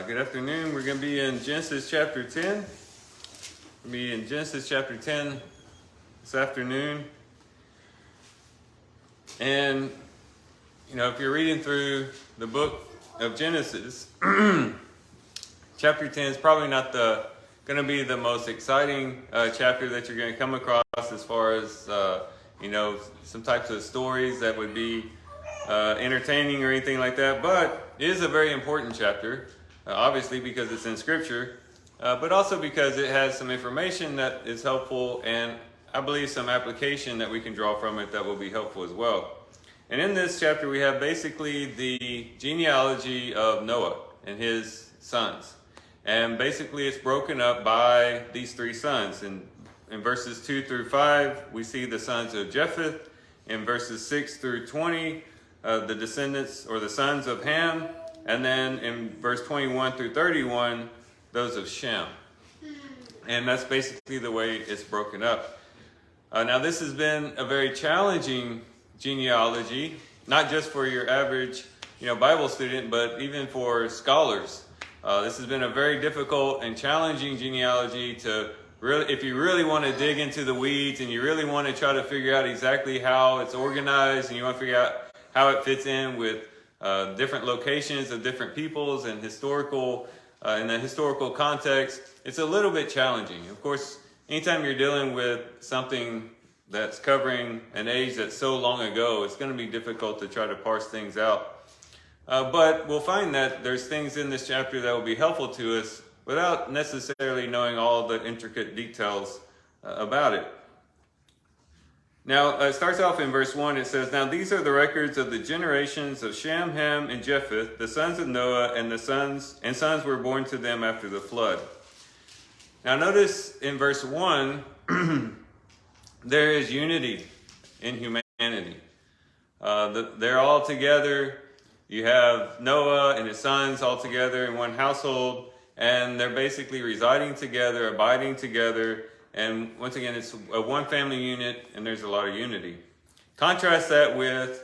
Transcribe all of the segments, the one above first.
Good afternoon. We're going to be in Genesis chapter 10. We'll be in Genesis chapter 10 this afternoon. And, if you're reading through the book of Genesis, chapter 10 is probably not going to be the most exciting chapter that you're going to come across as far as, some types of stories that would be entertaining or anything like that. But it is a very important chapter. Obviously because it's in Scripture, but also because it has some information that is helpful, and I believe some application that we can draw from it that will be helpful as well. And in this chapter we have basically the genealogy of Noah and his sons. And basically it's broken up by these three sons. And in verses 2 through 5, we see the sons of Japheth. In verses 6 through 20, the descendants or the sons of Ham. And then in verse 21 through 31, those of Shem. And that's basically the way it's broken up. Now this has been a very challenging genealogy, not just for your average, Bible student, but even for scholars. This has been a very difficult and challenging genealogy to really, if you really want to dig into the weeds and you really want to try to figure out exactly how it's organized and you want to figure out how it fits in with different locations of different peoples and in the historical context, it's a little bit challenging. Of course, anytime you're dealing with something that's covering an age that's so long ago, it's going to be difficult to try to parse things out. But we'll find that there's things in this chapter that will be helpful to us without necessarily knowing all the intricate details about it. Now, it starts off in verse 1. It says, "Now these are the records of the generations of Shem, Ham, and Japheth, the sons of Noah, and sons were born to them after the flood." Now notice in verse 1, there is unity in humanity. They're all together. You have Noah and his sons all together in one household, and they're basically residing together, abiding together. And once again, it's a one family unit, and there's a lot of unity. Contrast that with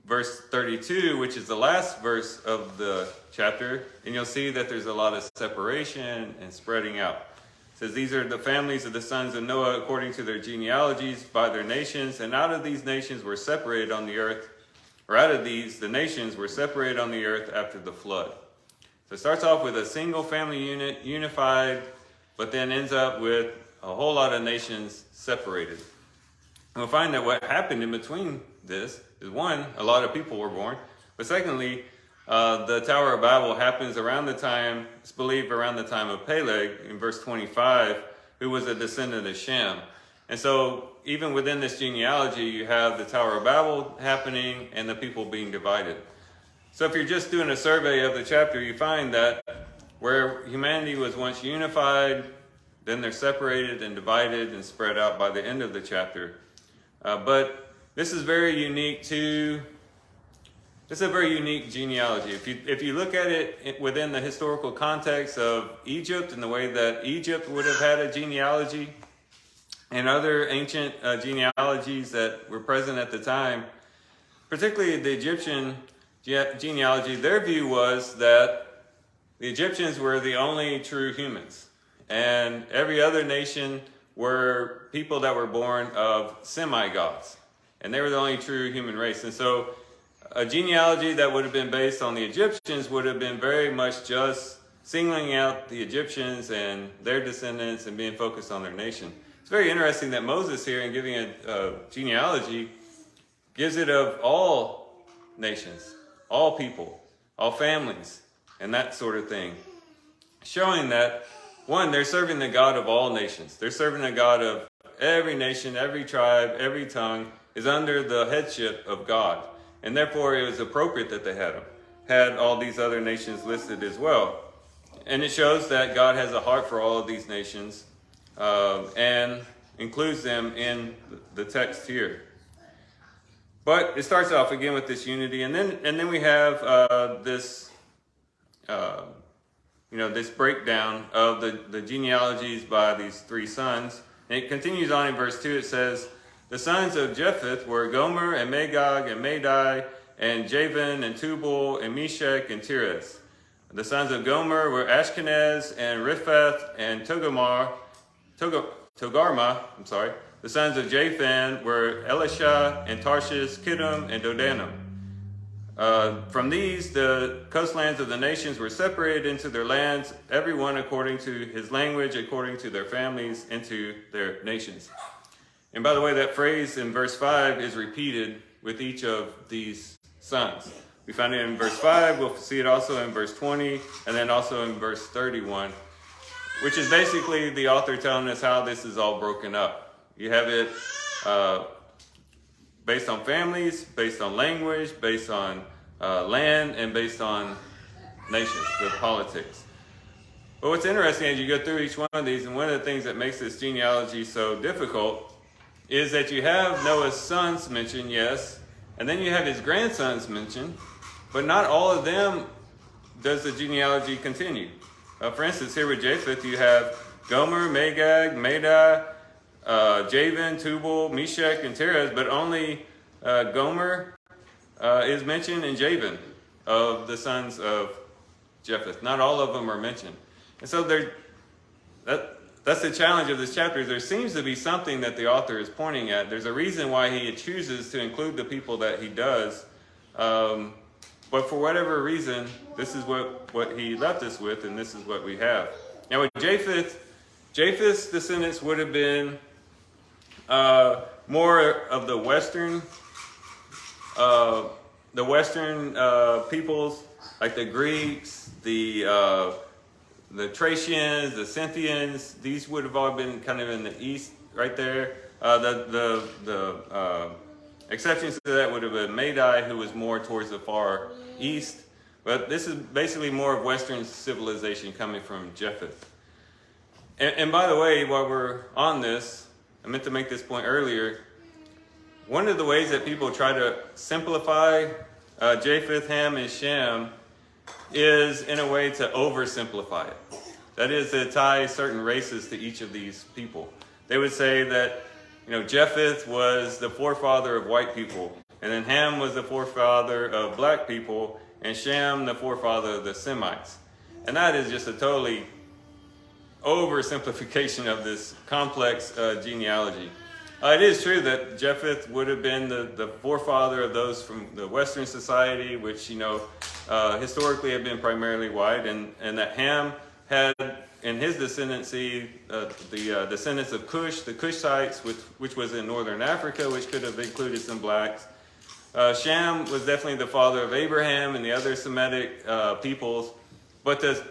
verse 32, which is the last verse of the chapter, and you'll see that there's a lot of separation and spreading out. It says, "These are the families of the sons of Noah according to their genealogies by their nations, and out of these nations were separated on the earth, or out of these, the nations were separated on the earth after the flood." So it starts off with a single family unit, unified, but then ends up with a whole lot of nations separated. And we'll find that what happened in between this is, one, a lot of people were born, but secondly, the Tower of Babel happens around the time, it's believed around the time of Peleg in verse 25, who was a descendant of Shem. And so even within this genealogy, you have the Tower of Babel happening and the people being divided. So if you're just doing a survey of the chapter, you find that where humanity was once unified, then they're separated and divided and spread out by the end of the chapter. But this is very unique this is a very unique genealogy. If you look at it within the historical context of Egypt and the way that Egypt would have had a genealogy and other ancient genealogies that were present at the time, particularly the Egyptian genealogy, their view was that the Egyptians were the only true humans. And every other nation were people that were born of semi-gods. And they were the only true human race. And so a genealogy that would have been based on the Egyptians would have been very much just singling out the Egyptians and their descendants and being focused on their nation. It's very interesting that Moses here, in giving a genealogy, gives it of all nations, all people, all families, and that sort of thing. Showing that, one, they're serving the God of all nations. They're serving the God of every nation, every tribe, every tongue is under the headship of God. And therefore, it was appropriate that they had all these other nations listed as well. And it shows that God has a heart for all of these nations and includes them in the text here. But it starts off again with this unity. And then we have this breakdown of the genealogies by these three sons. And it continues on in verse 2. It says, "The sons of Japheth were Gomer and Magog and Madai and Javan and Tubal and Meshach and Tiras. The sons of Gomer were Ashkenaz and Riphath and Togarmah. The sons of Japhan were Elisha and Tarshish, Kittim, and Dodanim. From these, the coastlands of the nations were separated into their lands, everyone according to his language, according to their families, into their nations. And by the way, that phrase in verse 5 is repeated with each of these sons. We find it in verse 5, we'll see it also in verse 20, and then also in verse 31, which is basically the author telling us how this is all broken up. You have it based on families, based on language, based on land, and based on nations, the politics. But what's interesting as you go through each one of these, and one of the things that makes this genealogy so difficult, is that you have Noah's sons mentioned, yes, and then you have his grandsons mentioned, but not all of them does the genealogy continue. For instance, here with Japheth, you have Gomer, Magog, Madai, Javan, Tubal, Meshach, and Tiras, but only Gomer is mentioned in Javan of the sons of Japheth. Not all of them are mentioned. And so that's the challenge of this chapter. There seems to be something that the author is pointing at. There's a reason why he chooses to include the people that he does. But for whatever reason, this is what he left us with, and this is what we have. Now with Japheth's descendants would have been more of the Western peoples, like the Greeks, the Thracians, the Scythians. These would have all been kind of in the east, right there. The exceptions to that would have been Madai, who was more towards the far east. But this is basically more of Western civilization coming from Japheth. And by the way, while we're on this, I meant to make this point earlier. One of the ways that people try to simplify Japheth, Ham, and Shem is in a way to oversimplify it. That is, to tie certain races to each of these people. They would say that, Japheth was the forefather of white people, and then Ham was the forefather of black people, and Shem the forefather of the Semites. And that is just a totally oversimplification of this complex genealogy. It is true that Japheth would have been the forefather of those from the Western society, which, historically had been primarily white, and that Ham had in his descendancy the descendants of Cush, the Cushites, which was in northern Africa, which could have included some blacks. Shem was definitely the father of Abraham and the other Semitic peoples, but to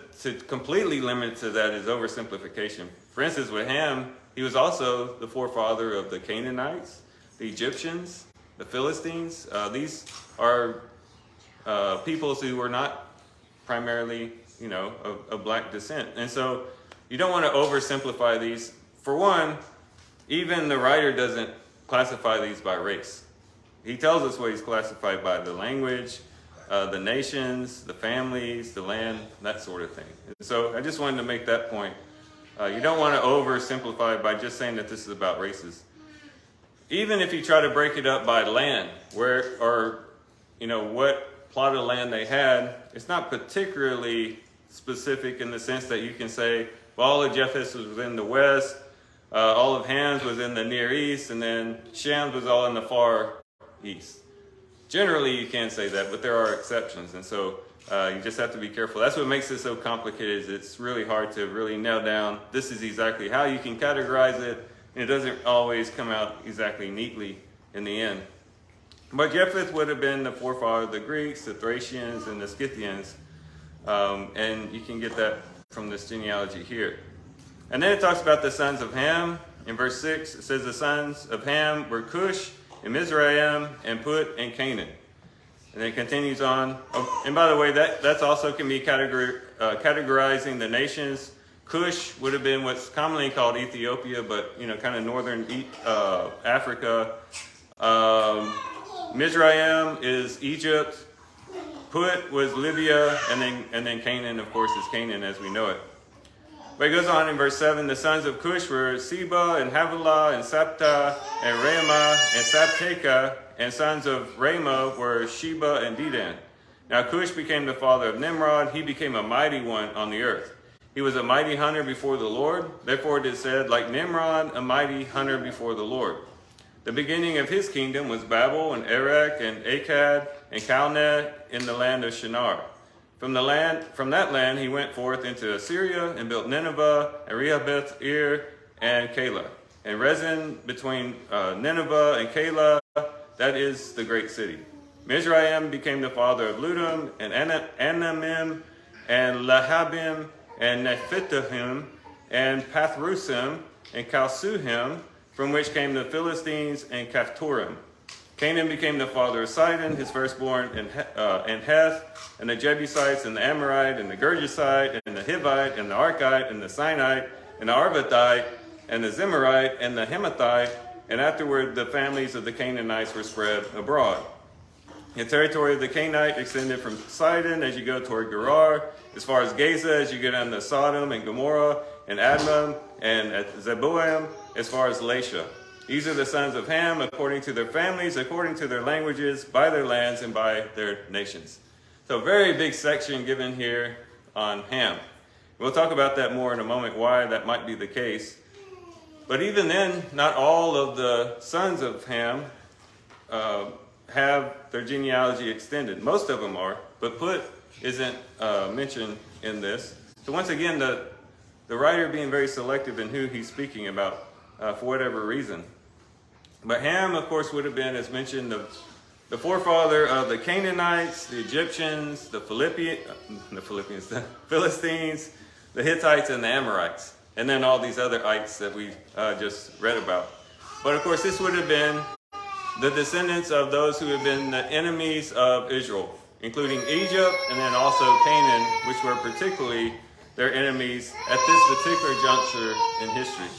completely limit to that is oversimplification. For instance, with Ham, he was also the forefather of the Canaanites, the Egyptians, the Philistines. These are peoples who were not primarily, of black descent. And so you don't want to oversimplify these. For one, even the writer doesn't classify these by race. He tells us what he's classified by: the language, the nations, the families, the land, that sort of thing. And so I just wanted to make that point. You don't want to oversimplify by just saying that this is about races. Even if you try to break it up by land, what plot of land they had, it's not particularly specific in the sense that you can say, well, all of Japheth was in the west, all of Ham's was in the Near East, and then Shem's was all in the far east. Generally, you can say that, but there are exceptions, and so you just have to be careful. That's what makes it so complicated. Is it's really hard to really nail down, this is exactly how you can categorize it, and it doesn't always come out exactly neatly in the end. But Japheth would have been the forefather of the Greeks, the Thracians, and the Scythians, and you can get that from this genealogy here. And then it talks about the sons of Ham. In verse 6, it says the sons of Ham were Cush, and Mizraim, and Put, and Canaan. And then it continues on. Oh, and by the way, that's also can be categorizing the nations. Cush would have been what's commonly called Ethiopia, but kind of northern Africa. Mizraim is Egypt. Put was Libya, and then Canaan, of course, is Canaan as we know it. But it goes on in verse 7, the sons of Cush were Seba, and Havilah, and Sapta, and Ramah, and Sabteka, and sons of Ramah were Sheba and Dedan. Now Cush became the father of Nimrod. He became a mighty one on the earth. He was a mighty hunter before the Lord. Therefore it is said, like Nimrod, a mighty hunter before the Lord. The beginning of his kingdom was Babel and Erech and Akkad and Calneh in the land of Shinar. From that land he went forth into Assyria and built Nineveh and Rehoboth, Ir, and Calah, and Rezin between Nineveh and Calah, that is the great city. Mizraim became the father of Ludum and Anamim and Lahabim and Nephitahim and Pathrusim and Calsuhim, from which came the Philistines and Caphtorim. Canaan became the father of Sidon, his firstborn, and Heth, and the Jebusites, and the Amorite, and the Girgasite, and the Hivite, and the Archite, and the Sinite, and the Arvathite, and the Zemarite, and the Hamathite, and afterward the families of the Canaanites were spread abroad. The territory of the Canaanite extended from Sidon as you go toward Gerar, as far as Gaza as you go down to Sodom and Gomorrah, and Admah, and at Zeboim, as far as Lasha. These are the sons of Ham, according to their families, according to their languages, by their lands, and by their nations. So a very big section given here on Ham. We'll talk about that more in a moment, why that might be the case. But even then, not all of the sons of Ham have their genealogy extended. Most of them are, but Put isn't mentioned in this. So once again, the writer being very selective in who he's speaking about for whatever reason. But Ham, of course, would have been, as mentioned, the forefather of the Canaanites, the Egyptians, the Philistines, the Hittites, and the Amorites, and then all these other ites that we just read about. But of course, this would have been the descendants of those who had been the enemies of Israel, including Egypt and then also Canaan, which were particularly their enemies at this particular juncture in history.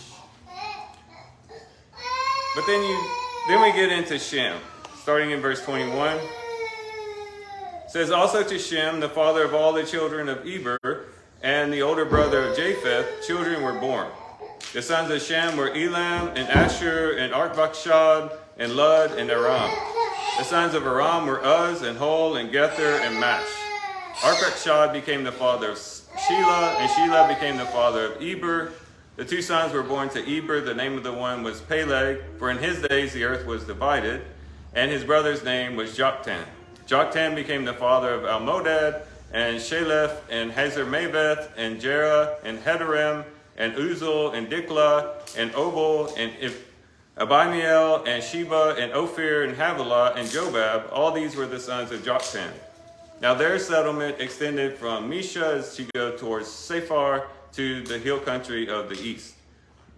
But then we get into Shem, starting in verse 21. It says, also to Shem, the father of all the children of Eber, and the older brother of Japheth, children were born. The sons of Shem were Elam, and Ashur, and Arpachshad, and Lud, and Aram. The sons of Aram were Uz, and Hol, and Gether, and Mash. Arpachshad became the father of Shelah, and Shelah became the father of Eber. The two sons were born to Eber. The name of the one was Peleg, for in his days the earth was divided, and his brother's name was Joktan. Joktan became the father of Almodad, and Shelef, and Hazarmaveth, and Jerah, and Hederem, and Uzal, and Diklah, and Obal, and Abimiel, and Sheba, and Ophir, and Havilah, and Jobab. All these were the sons of Joktan. Now their settlement extended from Misha as you go towards Sephar to the hill country of the east.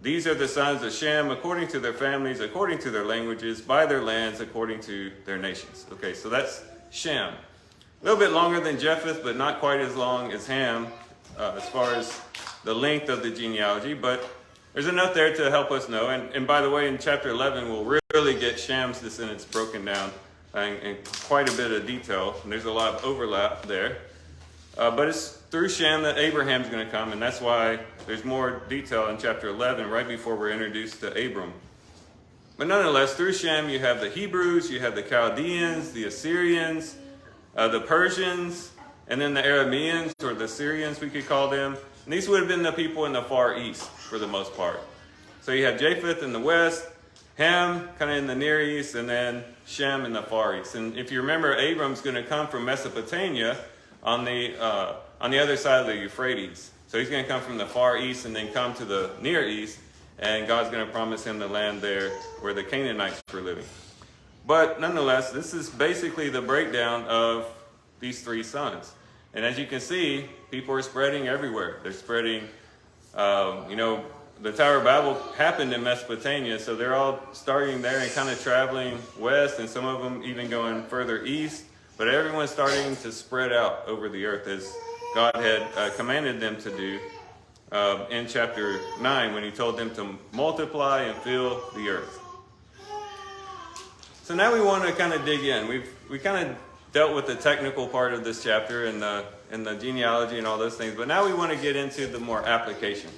These are the sons of Shem according to their families, according to their languages, by their lands, according to their nations. Okay, so that's Shem. A little bit longer than Japheth, but not quite as long as Ham as far as the length of the genealogy, but there's enough there to help us know. And by the way, in chapter 11, we'll really get Sham's descendants broken down in quite a bit of detail, and there's a lot of overlap there. But it's through Shem that Abraham's going to come, and that's why there's more detail in chapter 11, right before we're introduced to Abram. But nonetheless, through Shem, you have the Hebrews, you have the Chaldeans, the Assyrians, the Persians, and then the Arameans, or the Syrians, we could call them. And these would have been the people in the Far East, for the most part. So you have Japheth in the west, Ham kind of in the Near East, and then Shem in the Far East. And if you remember, Abram's going to come from Mesopotamia on the other side of the Euphrates. So he's going to come from the Far East and then come to the Near East, and God's going to promise him the land there where the Canaanites were living. But nonetheless, this is basically the breakdown of these three sons. And as you can see, people are spreading everywhere. They're spreading, the Tower of Babel happened in Mesopotamia, so they're all starting there and kind of traveling west, and some of them even going further east. But everyone's starting to spread out over the earth as God had commanded them to do in chapter 9 when he told them to multiply and fill the earth. So now we want to kind of dig in. We kind of dealt with the technical part of this chapter and the genealogy and all those things, but now we want to get into the more application.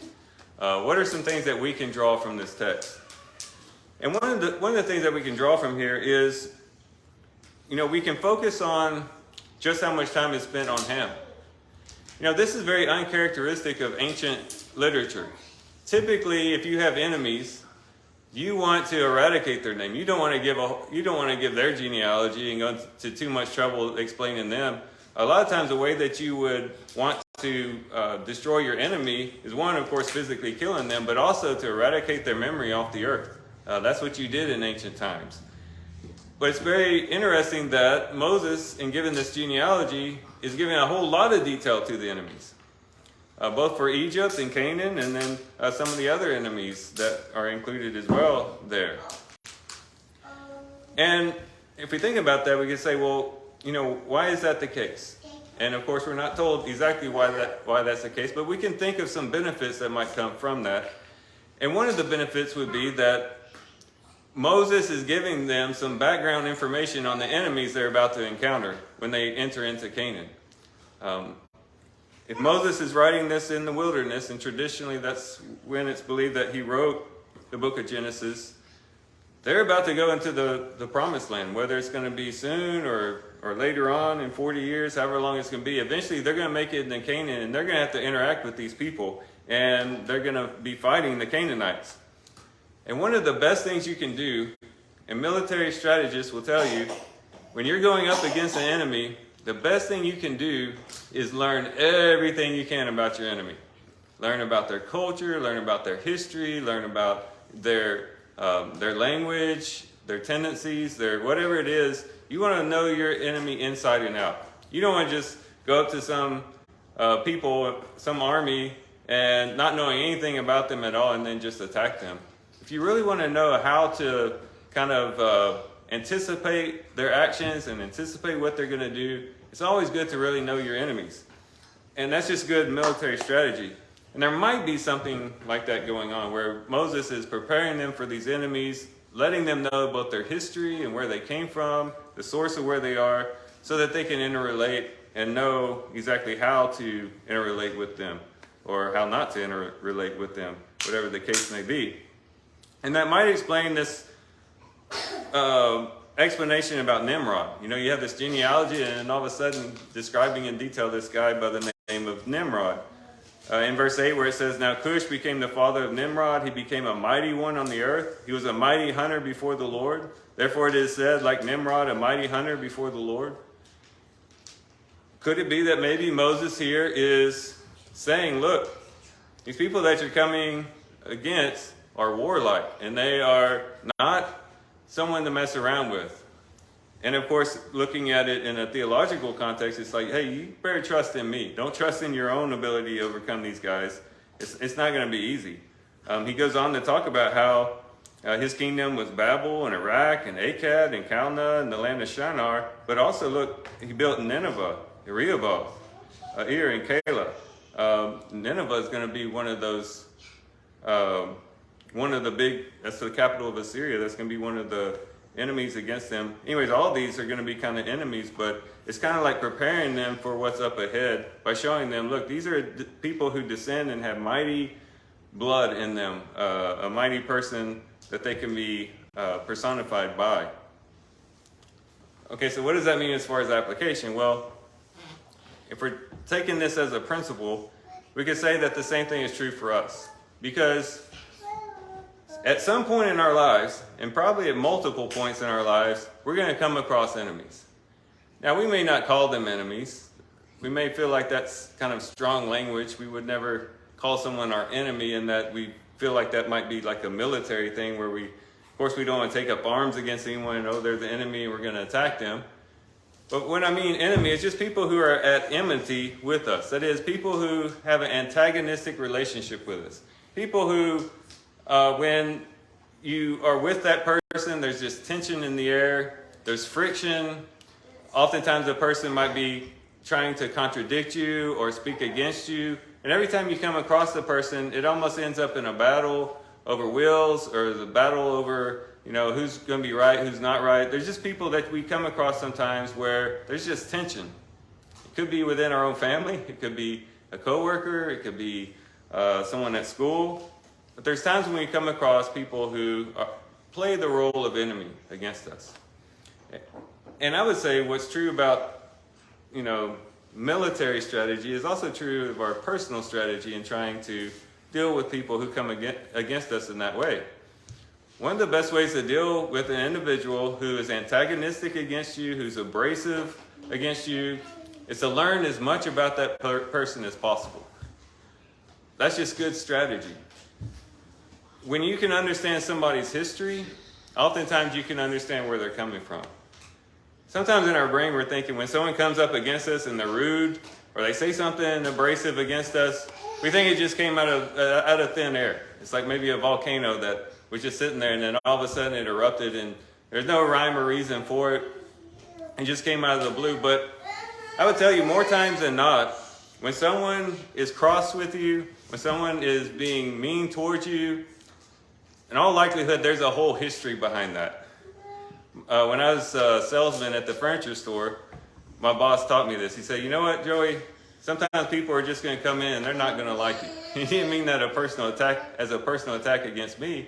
What are some things that we can draw from this text? And one of the things that we can draw from here is, we can focus on just how much time is spent on Ham. You know, this is very uncharacteristic of ancient literature. Typically, if you have enemies, you want to eradicate their name. You don't want to give their genealogy and go to too much trouble explaining them. A lot of times, the way that you would want to destroy your enemy is one, of course, physically killing them, but also to eradicate their memory off the earth. That's what you did in ancient times. But it's very interesting that Moses, in giving this genealogy, is giving a whole lot of detail to the enemies, both for Egypt and Canaan, and then some of the other enemies that are included as well there. And if we think about that, we could say, well, you know, why is that the case? And of course, we're not told exactly why that's the case, but we can think of some benefits that might come from that. And one of the benefits would be that Moses is giving them some background information on the enemies they're about to encounter when they enter into Canaan. If Moses is writing this in the wilderness, and traditionally that's when it's believed that he wrote the book of Genesis, they're about to go into the promised land, whether it's going to be soon or later on in 40 years, however long it's going to be. Eventually, they're going to make it into Canaan, and they're going to have to interact with these people, and they're going to be fighting the Canaanites. And one of the best things you can do, and military strategists will tell you, when you're going up against an enemy, the best thing you can do is learn everything you can about your enemy. Learn about their culture, learn about their history, learn about their language, their tendencies, their whatever it is. You want to know your enemy inside and out. You don't want to just go up to some people, some army, and not knowing anything about them at all and then just attack them. If you really want to know how to kind of anticipate their actions and anticipate what they're going to do, it's always good to really know your enemies. And that's just good military strategy. And there might be something like that going on where Moses is preparing them for these enemies, letting them know about their history and where they came from, the source of where they are, so that they can interrelate and know exactly how to interrelate with them or how not to interrelate with them, whatever the case may be. And that might explain this explanation about Nimrod. You know, you have this genealogy and all of a sudden describing in detail this guy by the name of Nimrod. In verse 8 where it says, "Now Cush became the father of Nimrod. He became a mighty one on the earth. He was a mighty hunter before the Lord. Therefore it is said, like Nimrod, a mighty hunter before the Lord." Could it be that maybe Moses here is saying, look, these people that you're coming against are warlike, and they are not someone to mess around with. And of course, looking at it in a theological context, it's like, hey, you better trust in me. Don't trust in your own ability to overcome these guys. It's not going to be easy. He goes on to talk about how his kingdom was Babel and Iraq and Akkad and Calneh and the land of Shinar. But also, look, he built Nineveh, Rehoboth, Ir and Calah. Nineveh is going to be one of those... one of the big, that's the capital of Assyria, that's going to be one of the enemies against them. Anyways, all these are going to be kind of enemies, but it's kind of like preparing them for what's up ahead by showing them, look, these are people who descend and have mighty blood in them, a mighty person that they can be personified by. Okay, so what does that mean as far as application? Well, if we're taking this as a principle, we could say that the same thing is true for us. Because at some point in our lives, and probably at multiple points in our lives, we're going to come across enemies. Now, we may not call them enemies. We may feel like that's kind of strong language. We would never call someone our enemy, and that we feel like that might be like a military thing where of course, we don't want to take up arms against anyone and, oh, they're the enemy and we're going to attack them. But when I mean enemy, it's just people who are at enmity with us. That is, people who have an antagonistic relationship with us. People who... when you are with that person, there's just tension in the air, there's friction. Oftentimes a person might be trying to contradict you or speak against you. And every time you come across the person, it almost ends up in a battle over wills or the battle over, you know, who's going to be right, who's not right. There's just people that we come across sometimes where there's just tension. It could be within our own family. It could be a coworker. It could be someone at school. But there's times when we come across people who play the role of enemy against us. And I would say what's true about military strategy is also true of our personal strategy in trying to deal with people who come against us in that way. One of the best ways to deal with an individual who is antagonistic against you, who's abrasive against you, is to learn as much about that person as possible. That's just good strategy. When you can understand somebody's history, oftentimes you can understand where they're coming from. Sometimes in our brain we're thinking when someone comes up against us and they're rude or they say something abrasive against us, we think it just came out of thin air. It's like maybe a volcano that was just sitting there and then all of a sudden it erupted and there's no rhyme or reason for it. It just came out of the blue. But I would tell you more times than not, when someone is cross with you, when someone is being mean towards you, in all likelihood there's a whole history behind that. When I was a salesman at the furniture store, my boss taught me this. He said, you know what, Joey? Sometimes people are just going to come in and they're not going to like you. He didn't mean that as a personal attack against me.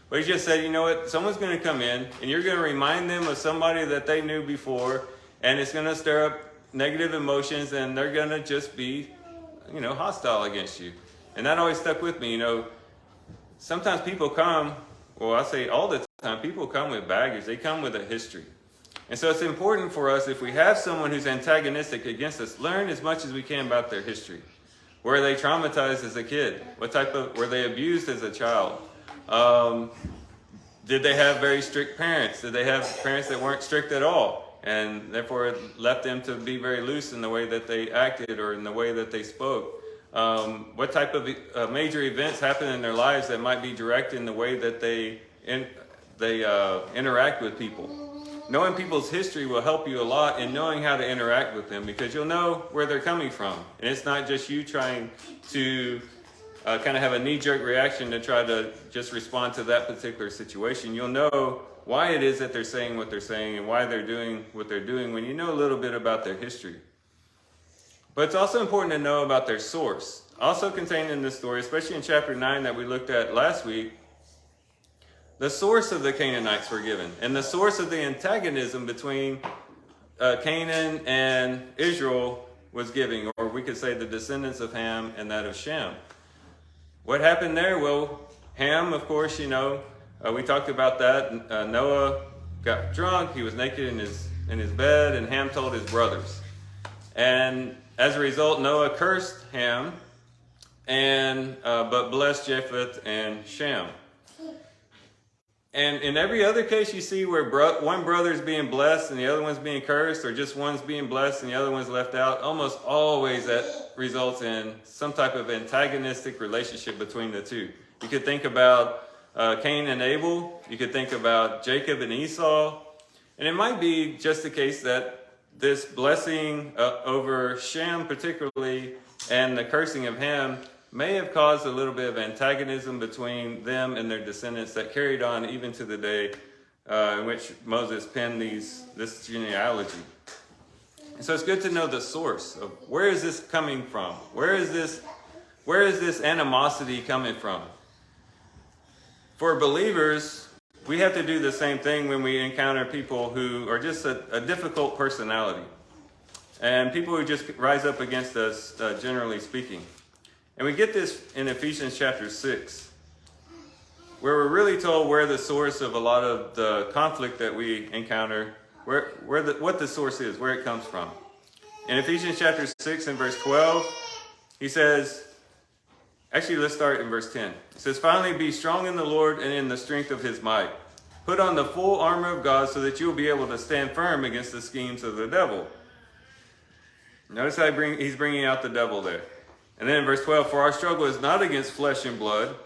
But he just said, you know what? Someone's going to come in and you're going to remind them of somebody that they knew before. And it's going to stir up negative emotions and they're going to just be, hostile against you. And that always stuck with me. Sometimes people come, well, I say all the time, people come with baggage. They come with a history. And so it's important for us, if we have someone who's antagonistic against us, learn as much as we can about their history. Were they traumatized as a kid? Were they abused as a child? Did they have very strict parents? Did they have parents that weren't strict at all? And therefore it left them to be very loose in the way that they acted or in the way that they spoke. What type of major events happen in their lives that might be direct in the way that they interact with people. Knowing people's history will help you a lot in knowing how to interact with them because you'll know where they're coming from. And it's not just you trying to kind of have a knee-jerk reaction to try to just respond to that particular situation. You'll know why it is that they're saying what they're saying and why they're doing what they're doing when you know a little bit about their history. But it's also important to know about their source. Also contained in this story, especially in chapter 9 that we looked at last week, the source of the Canaanites were given, and the source of the antagonism between Canaan and Israel was giving, or we could say the descendants of Ham and that of Shem. What happened there? Well, Ham, of course, we talked about that. Noah got drunk. He was naked in his bed, and Ham told his brothers. And as a result, Noah cursed Ham, but blessed Japheth and Shem. And in every other case you see where one brother's being blessed and the other one's being cursed, or just one's being blessed and the other one's left out, almost always that results in some type of antagonistic relationship between the two. You could think about Cain and Abel. You could think about Jacob and Esau. And it might be just the case that this blessing over Shem particularly and the cursing of Ham may have caused a little bit of antagonism between them and their descendants that carried on even to the day in which Moses penned this genealogy. And so it's good to know the source of where is this coming from? Where is this animosity coming from? For believers, we have to do the same thing when we encounter people who are just a difficult personality and people who just rise up against us, generally speaking. And we get this in Ephesians chapter 6, where we're really told where the source of a lot of the conflict that we encounter, what the source is, where it comes from. In Ephesians chapter 6 and verse 12, he says, actually let's start in verse 10. It says, finally be strong in the Lord and in the strength of his might. Put on the full armor of God so that you will be able to stand firm against the schemes of the devil. Notice how he's bringing out the devil there. And then in verse 12, for our struggle is not against flesh and blood,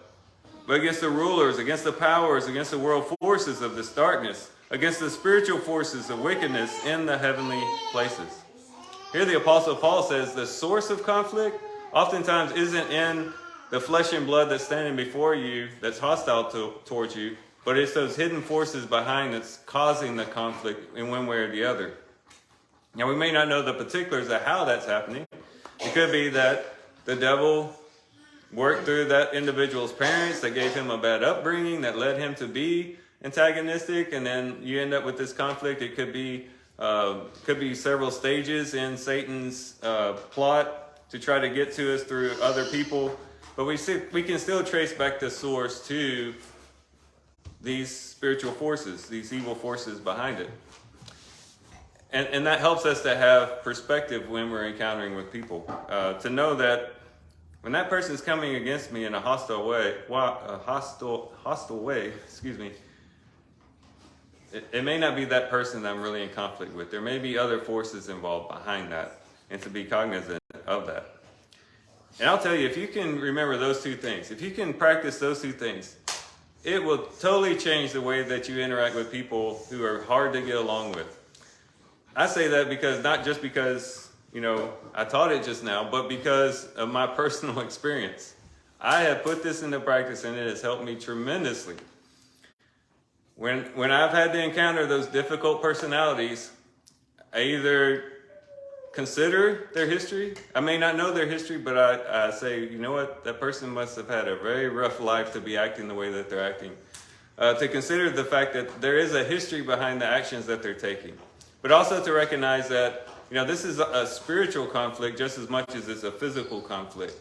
but against the rulers, against the powers, against the world forces of this darkness, against the spiritual forces of wickedness in the heavenly places. Here the Apostle Paul says the source of conflict oftentimes isn't in the flesh and blood that's standing before you, that's hostile towards you, but it's those hidden forces behind that's causing the conflict in one way or the other. Now we may not know the particulars of how that's happening. It could be that the devil worked through that individual's parents that gave him a bad upbringing that led him to be antagonistic, and then you end up with this conflict. It could be Could be several stages in Satan's plot to try to get to us through other people. But we can still trace back the source to these spiritual forces, these evil forces behind it. And that helps us to have perspective when we're encountering with people. To know that when that person's coming against me in a hostile way, it may not be that person that I'm really in conflict with. There may be other forces involved behind that, and to be cognizant of that. And I'll tell you, if you can remember those two things, if you can practice those two things, it will totally change the way that you interact with people who are hard to get along with. I say that because, not just because, I taught it just now, but because of my personal experience. I have put this into practice and it has helped me tremendously. When I've had to encounter those difficult personalities, I either consider their history. I may not know their history, but I say, you know what? That person must have had a very rough life to be acting the way that they're acting. To consider the fact that there is a history behind the actions that they're taking. But also to recognize that, this is a spiritual conflict just as much as it's a physical conflict.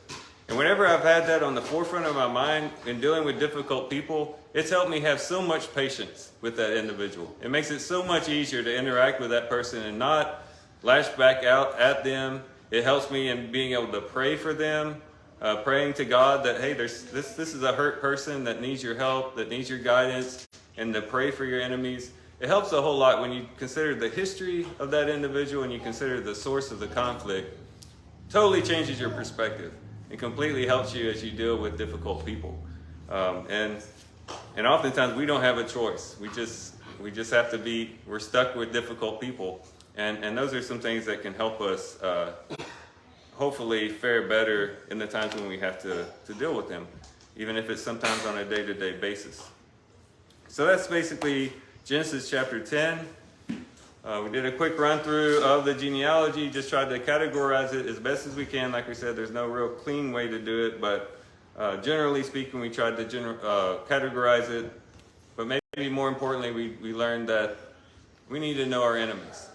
And whenever I've had that on the forefront of my mind in dealing with difficult people, it's helped me have so much patience with that individual. It makes it so much easier to interact with that person and not lash back out at them. It helps me in being able to pray for them, praying to God that, hey, this is a hurt person that needs your help, that needs your guidance, and to pray for your enemies. It helps a whole lot when you consider the history of that individual and you consider the source of the conflict. Totally changes your perspective and completely helps you as you deal with difficult people. And oftentimes we don't have a choice. We just have to we're stuck with difficult people. And those are some things that can help us hopefully fare better in the times when we have to deal with them, even if it's sometimes on a day-to-day basis. So that's basically Genesis chapter 10. We did a quick run through of the genealogy, just tried to categorize it as best as we can. Like we said, there's no real clean way to do it, but generally speaking, we tried to categorize it. But maybe more importantly, we learned that we need to know our enemies.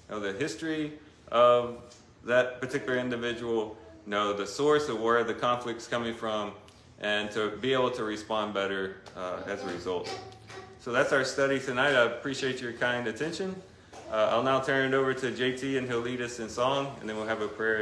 Know the history of that particular individual, know the source of where the conflict's coming from, and to be able to respond better as a result. So that's our study tonight. I appreciate your kind attention. I'll now turn it over to JT and he'll lead us in song, and then we'll have a prayer